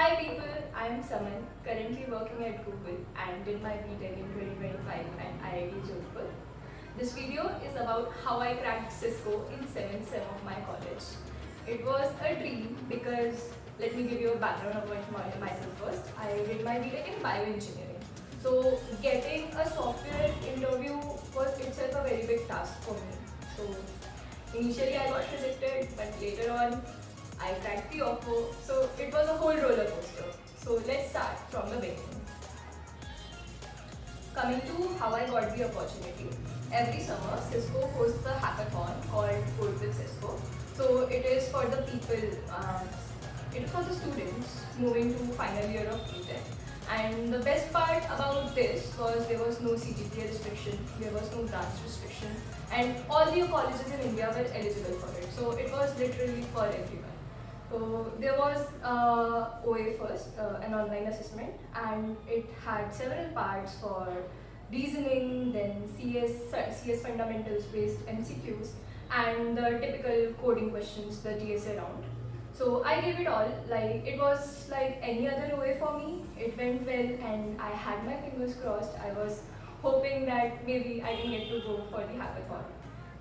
Hi people, I am Saman, currently working at Google and did my BTech in 2025 at IIT Jodhpur. This video is about how I cracked Cisco in 7th sem of my college. It was a dream because, let me give you a background about myself first. I did my BTech in bioengineering. So getting a software interview was itself a very big task for me. So initially I got rejected, but later on I cracked the offer. So it was a whole roller coaster. So let's start from the beginning. Coming to how I got the opportunity. Every summer, Cisco hosts a hackathon called Code with Cisco. So it is for the people, it is for the students moving to final year of BTech. And the best part about this was there was no CGPA restriction, there was no branch restriction, and all the colleges in India were eligible for it. So it was literally for everyone. So there was OA first, an online assessment, and it had several parts for reasoning, then CS fundamentals based MCQs, and the typical coding questions, the TSA round. So I gave it all, like it was like any other OA for me. It went well and I had my fingers crossed. I was hoping that maybe I can get to go for the hackathon.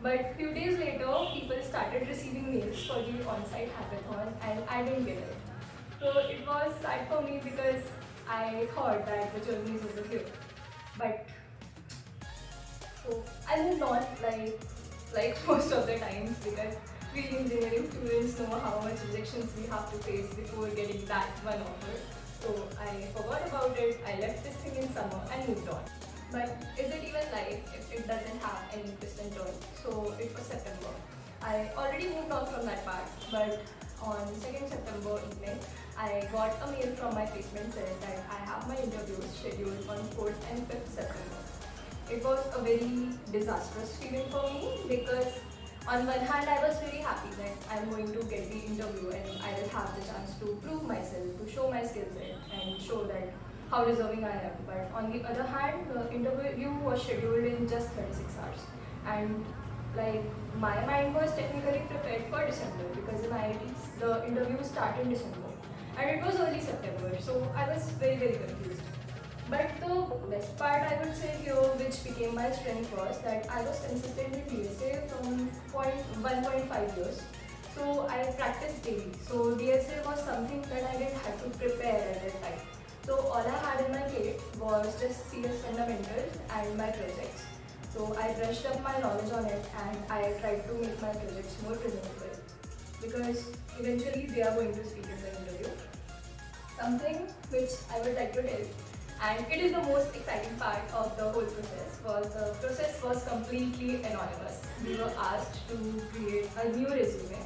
But few days later, people started receiving mails for the on-site hackathon and I didn't get it. So it was sad for me because I thought that the journey is over here. But so I moved on like most of the times because we engineering students know how much rejections we have to face before getting that one offer. So I forgot about it, I left this thing in summer and moved on. But is it even life if it doesn't have any twist and turn? So it was September. I already moved on from that part, but on 2nd September evening, I got a mail from my placement cell that I have my interviews scheduled on 4th and 5th September. It was a very disastrous feeling for me because on one hand I was very happy that I'm going to get the interview and I will have the chance to prove myself, to show my skill set and show that how deserving I am. But on the other hand, the interview was scheduled in just 36 hours. And like my mind was technically prepared for December because in IITs the interviews start in December. And it was early September, so I was very confused. But the best part I would say here, which became my strength, was that I was consistent in DSA from 1.5 years. So I practiced daily. So DSA was something that I didn't have to prepare at that time. So all I had in my plate was just CS fundamentals and my projects. So I brushed up my knowledge on it and I tried to make my projects more presentable because eventually they are going to speak in the interview. Something which I would like to tell, and it is the most exciting part of the whole process, was the process was completely anonymous. We were asked to create a new resume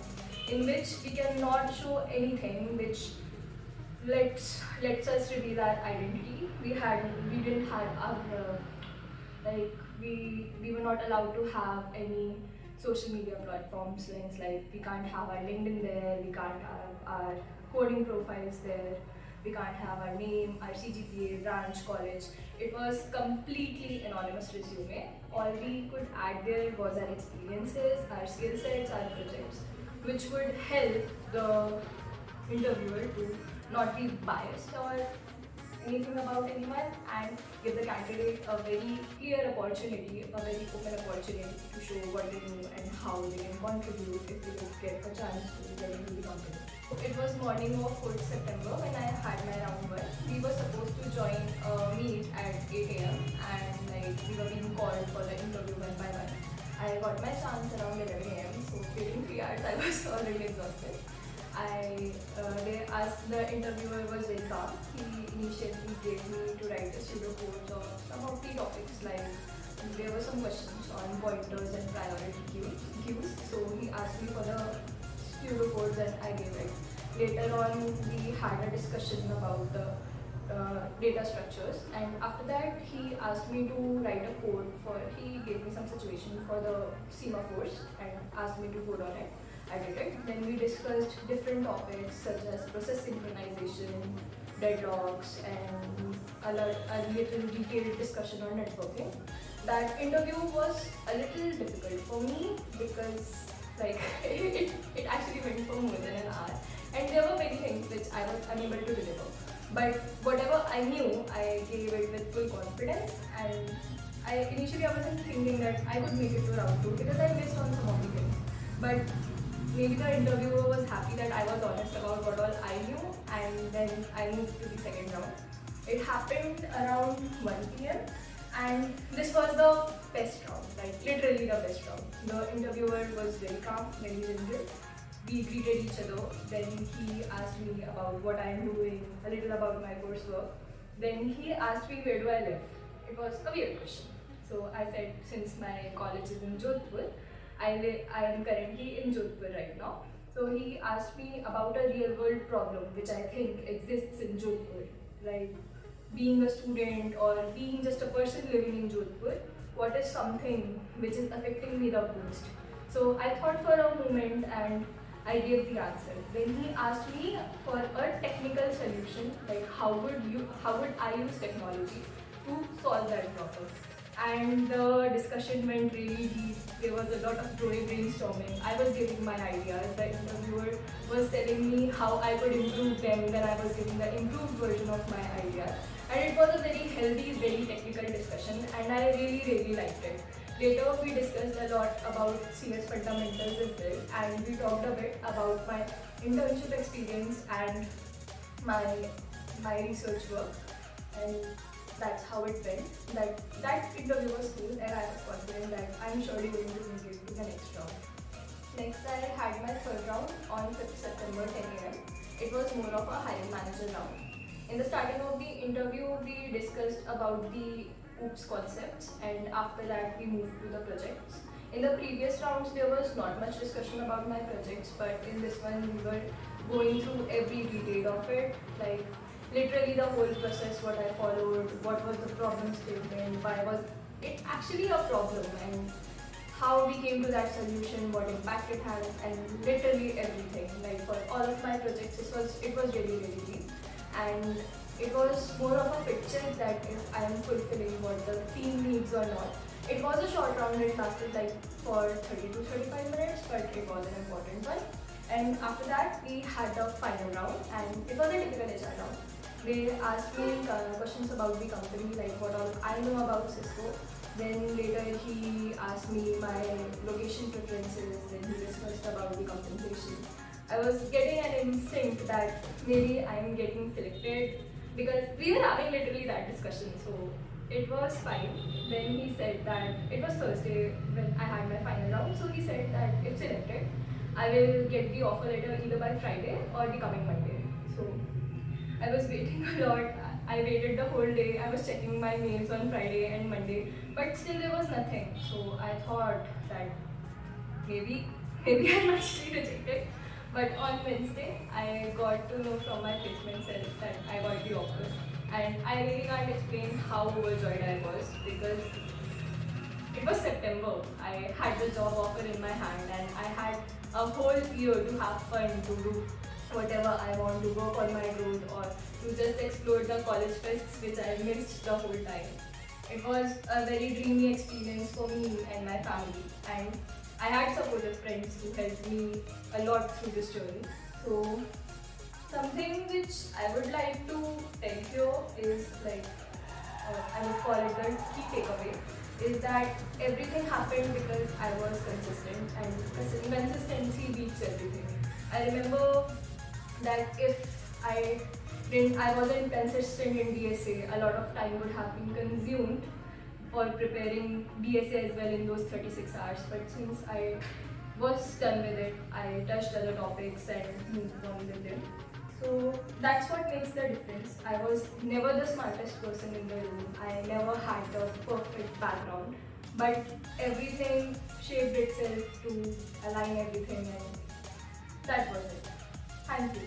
in which we cannot show anything which lets us reveal our identity. We didn't have our we were not allowed to have any social media platforms links, like we can't have our LinkedIn there, we can't have our coding profiles there, we can't have our name, our CGPA, branch, college. It was completely anonymous resume. All we could add there was our experiences, our skill sets, our projects, which would help the interviewer to not be biased or anything about anyone and give the candidate a very clear opportunity, a very open opportunity to show what they do and how they can contribute if they would get a chance to get into the company. It was morning of 4th September when I had my round 1. We were supposed to join a meet at 8 am and we were being called for the interview one by one. I got my chance around 11 am, so within 3 hours I was already exhausted. The interviewer was very calm. He initially gave me to write a pseudocode of some of the topics, like there were some questions on pointers and priority queues. So he asked me for the pseudocodes and I gave it. Later on, we had a discussion about the data structures, and after that he asked me to write a code he gave me some situation for the semaphores and asked me to code on it. I did it. Then we discussed different topics such as process synchronization, deadlocks, and a little detailed discussion on networking. That interview was a little difficult for me because Like it actually went for more than an hour, and there were many things which I was unable to deliver. But whatever I knew, I gave it with full confidence. And I wasn't thinking that I could make it to round two because I missed on some of the things. But maybe the interviewer was happy that I was honest about what all I knew, and then I moved to the second round. It happened around 1 p.m. and this was the best round, like literally the best round. The interviewer was very calm, very gentle. We greeted each other. Then he asked me about what I am doing, a little about my coursework. Then he asked me where do I live. It was a weird question. So I said since my college is in Jodhpur, I am currently in Jodhpur right now. So he asked me about a real world problem which I think exists in Jodhpur, like being a student or being just a person living in Jodhpur. What is something which is affecting me the most? So I thought for a moment and I gave the answer. Then he asked me for a technical solution, like how would I use technology to solve that problem? And the discussion went really deep. There was a lot of brainstorming. I was giving my ideas. The interviewer was telling me how I could improve them. Then I was giving the improved version of my ideas. And it was a very healthy, very technical discussion, and I really liked it. Later, we discussed a lot about CS fundamentals as well, and we talked a bit about my internship experience and my research work, and that's how it went. That interview was cool, and I was confident that I'm surely going to make it to the next round. Next, I had my third round on 5th September 10 a.m. It was more of a hiring manager round. In the starting of the interview, we discussed about the OOPS concepts, and after that we moved to the projects. In the previous rounds, there was not much discussion about my projects, but in this one we were going through every detail of it, like literally the whole process, what I followed, what was the problem statement, why was it actually a problem, and how we came to that solution, what impact it has, and literally everything. Like for all of my projects, it was really deep. And it was more of a fit check that if I am fulfilling what the team needs or not. It was a short round, it lasted like for 30 to 35 minutes, but it was an important one. And after that, we had the final round, and it was a typical HR round. They asked me questions about the company, like what all I know about Cisco. Then later he asked me my location preferences, then he discussed about the compensation. I was getting an instinct that maybe I'm getting selected because we were having literally that discussion, so it was fine. Then he said that it was Thursday when I had my final round, so he said that if selected, I will get the offer letter either by Friday or the coming Monday. So I was waiting a lot. I waited the whole day. I was checking my mails on Friday and Monday, but still there was nothing. So I thought that maybe I'm actually rejected. But on Wednesday, I got to know from my placement cell that I got the offer. And I really can't explain how overjoyed I was because it was September. I had the job offer in my hand and I had a whole year to have fun, to do whatever I want, to work on my growth or to just explore the college fests which I missed the whole time. It was a very dreamy experience for me and my family. And I had supportive friends who helped me a lot through this journey. So something which I would like to tell you is like, I would call it the key takeaway, is that everything happened because I was consistent and consistency beats everything. I remember that if I wasn't consistent in DSA, a lot of time would have been consumed for preparing DSA as well in those 36 hours. But since I was done with it, I touched other topics and moved on with them. So that's what makes the difference. I was never the smartest person in the room. I never had the perfect background. But everything shaped itself to align everything, and that was it. Thank you.